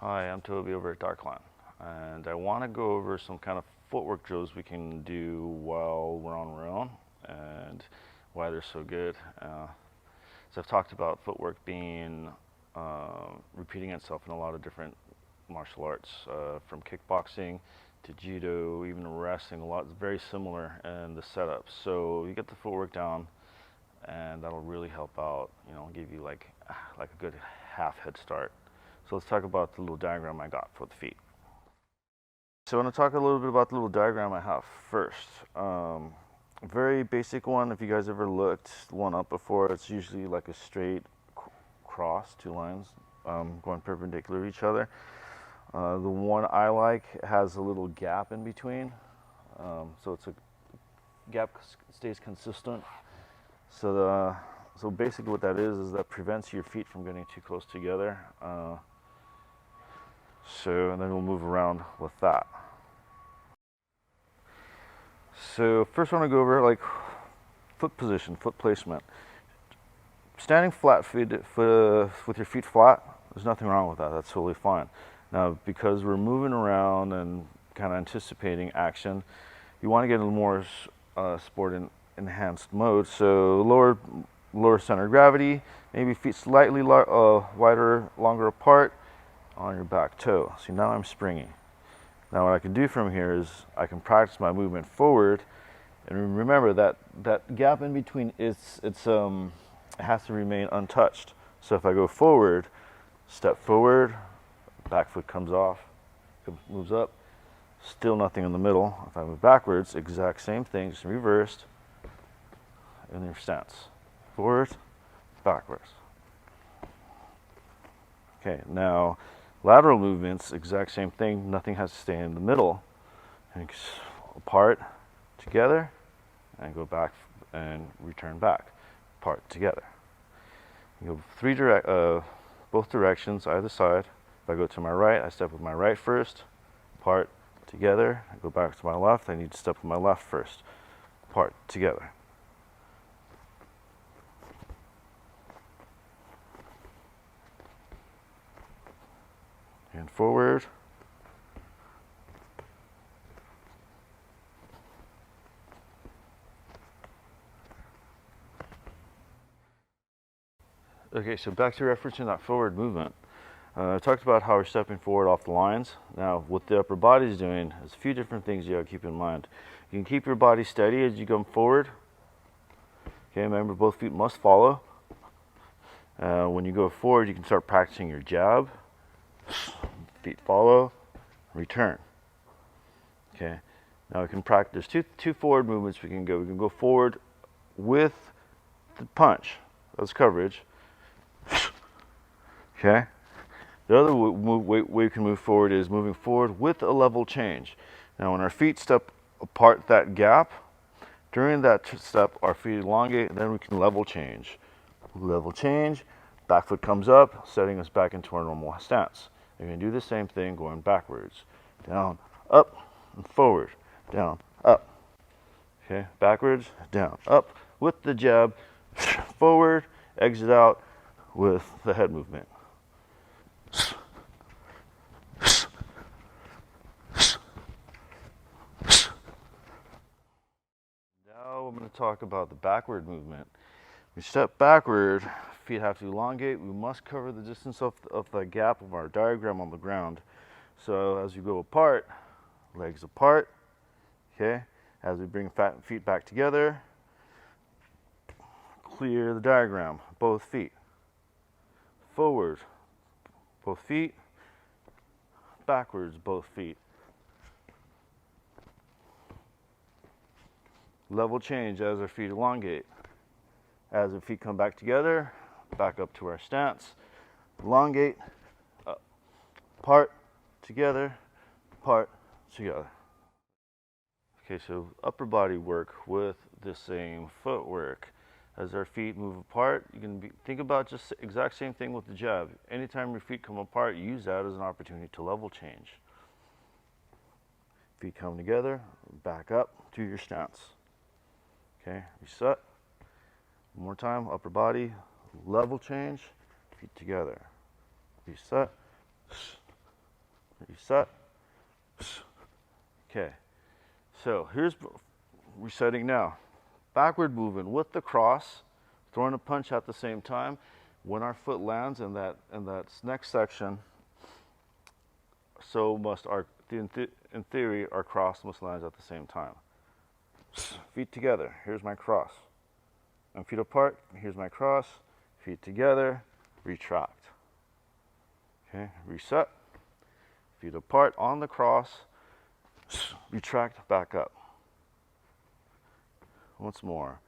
Hi, I'm Toby over at Darkline, and I want to go over some kind of footwork drills we can do while we're on our own and why they're so good. So I've talked about footwork being repeating itself in a lot of different martial arts, from kickboxing to judo, even wrestling. A lot, it's very similar in the setup. So you get the footwork down, and that'll really help out. You know, give you like a good half head start. So let's talk about the little diagram I got for the feet. So I'm going to talk a little bit about the little diagram I have first. Very basic one. If you guys ever looked one up before, it's usually like a straight cross, two lines going perpendicular to each other. The one I like has a little gap in between, so it's a gap stays consistent. So basically what that is that prevents your feet from getting too close together. And then we'll move around with that. So first I want to go over like foot position, foot placement. Standing flat with your feet flat, there's nothing wrong with that. That's totally fine. Now, because we're moving around and kind of anticipating action, you want to get a little more sport enhanced mode. So lower center of gravity, maybe feet slightly wider, longer apart on your back toe. See, now I'm springy. Now what I can do from here is I can practice my movement forward, and remember that gap in between it has to remain untouched. So if I go forward, step forward, back foot comes off, moves up, still nothing in the middle. If I move backwards, exact same thing, just reversed in your stance. Forward, backwards. Okay, now lateral movements, exact same thing, nothing has to stay in the middle. And apart, together, and go back and return back. Apart, together. You go both directions, either side. If I go to my right, I step with my right first, apart, together. I go back to my left, I need to step with my left first, apart, together. And forward. Okay, so back to referencing that forward movement. I talked about how we're stepping forward off the lines. Now, what the upper body is doing is a few different things you gotta keep in mind. You can keep your body steady as you come forward. Okay, remember both feet must follow. When you go forward, you can start practicing your jab. Feet follow, return. Okay, now we can practice two forward movements. We can go forward with the punch. That's coverage. Okay. The other way we can move forward is moving forward with a level change. Now, when our feet step apart that gap, during that step, our feet elongate, and then we can level change. Level change, back foot comes up, setting us back into our normal stance. You're going to do the same thing going backwards. Down, up, and forward. Down, up. Okay, backwards, down, up. With the jab, forward, exit out with the head movement. Now I'm going to talk about the backward movement. We step backward, feet have to elongate. We must cover the distance of the gap of our diagram on the ground. So as you go apart, legs apart, okay? As we bring feet back together, clear the diagram, both feet. Forward, both feet. Backwards, both feet. Level change as our feet elongate. As the feet come back together, back up to our stance. Elongate, up, apart, together, apart, together. Okay, so upper body work with the same footwork. As our feet move apart, you can think about just the exact same thing with the jab. Anytime your feet come apart, use that as an opportunity to level change. Feet come together, back up to your stance. Okay, reset. One more time, upper body, level change, feet together. Reset, reset. Okay, so here's resetting now. Backward movement with the cross, throwing a punch at the same time. When our foot lands in that next section, so must in theory, our cross must land at the same time. Feet together, here's my cross. And feet apart, here's my cross. Feet together, retract. Okay, reset. Feet apart on the cross, retract back up. Once more.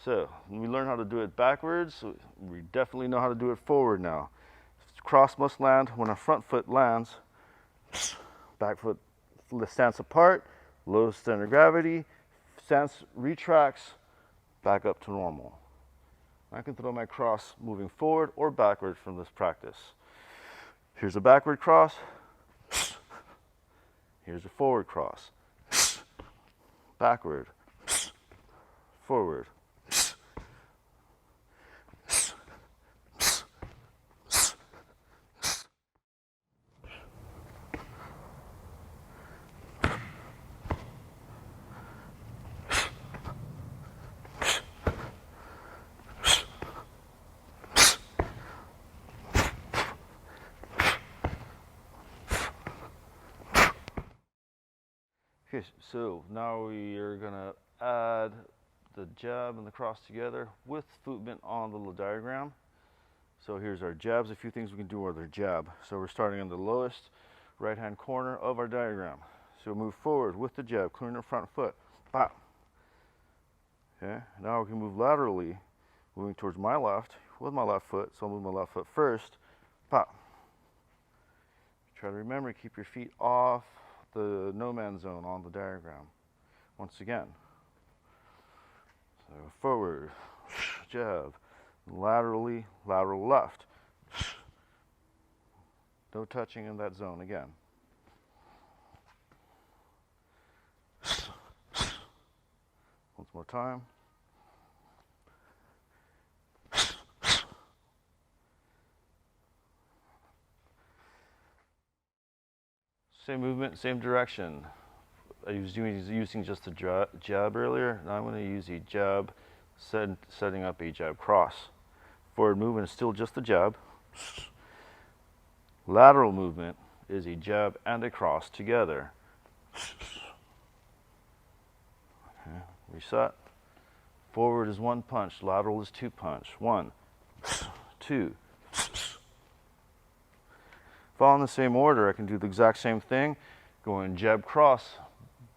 So, when we learn how to do it backwards, we definitely know how to do it forward now. Cross must land when our front foot lands. Back foot stance apart, low center of gravity, stance retracts, back up to normal. I can throw my cross moving forward or backward from this practice. Here's a backward cross. Here's a forward cross. Backward, forward. Okay, so now we are gonna add the jab and the cross together with movement on the little diagram. So here's our jabs. A few things we can do with our jab. So we're starting in the lowest right-hand corner of our diagram. So move forward with the jab, clearing the front foot. Bam. Okay, now we can move laterally, moving towards my left with my left foot. So I'll move my left foot first. Bam. Try to remember, keep your feet off the no man's zone on the diagram. Once again. So forward, jab, laterally, lateral left. No touching in that zone again. Once more time. Same movement, same direction. I was using just a jab earlier. Now I'm going to use a jab, setting up a jab cross. Forward movement is still just a jab. Lateral movement is a jab and a cross together. Okay, reset. Forward is one punch, lateral is two punch. 1, 2. Following the same order, I can do the exact same thing, going jab cross,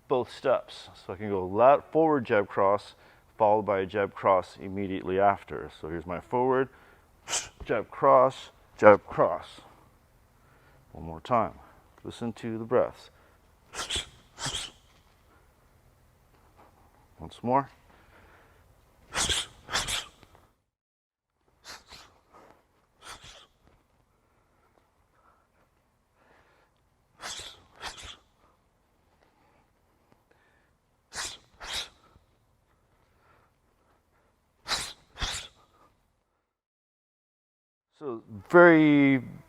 both steps. So I can go forward jab cross, followed by a jab cross immediately after. So here's my forward, jab cross, jab cross. One more time. Listen to the breaths. Once more. So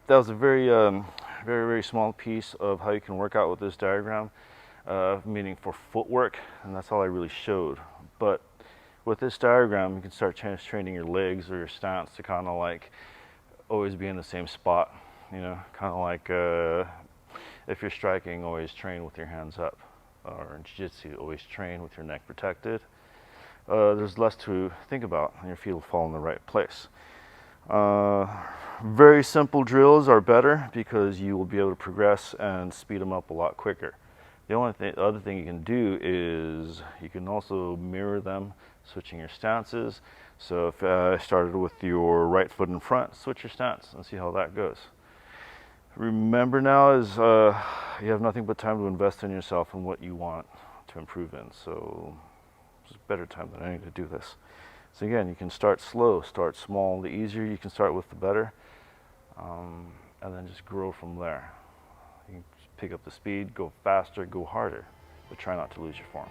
that was a very small piece of how you can work out with this diagram, meaning for footwork, and that's all I really showed. But with this diagram, you can start training your legs or your stance to kind of like always be in the same spot, you know, kind of like if you're striking, always train with your hands up, or in jiu-jitsu, always train with your neck protected. There's less to think about, and your feet will fall in the right place. Very simple drills are better because you will be able to progress and speed them up a lot quicker. The only other thing you can do is you can also mirror them, switching your stances. So if I started with your right foot in front, switch your stance and see how that goes. Remember now is you have nothing but time to invest in yourself and what you want to improve in. So it's a better time than any to do this. So again, you can start slow, start small. The easier you can start with, the better. And then just grow from there. You can pick up the speed, go faster, go harder, but try not to lose your form.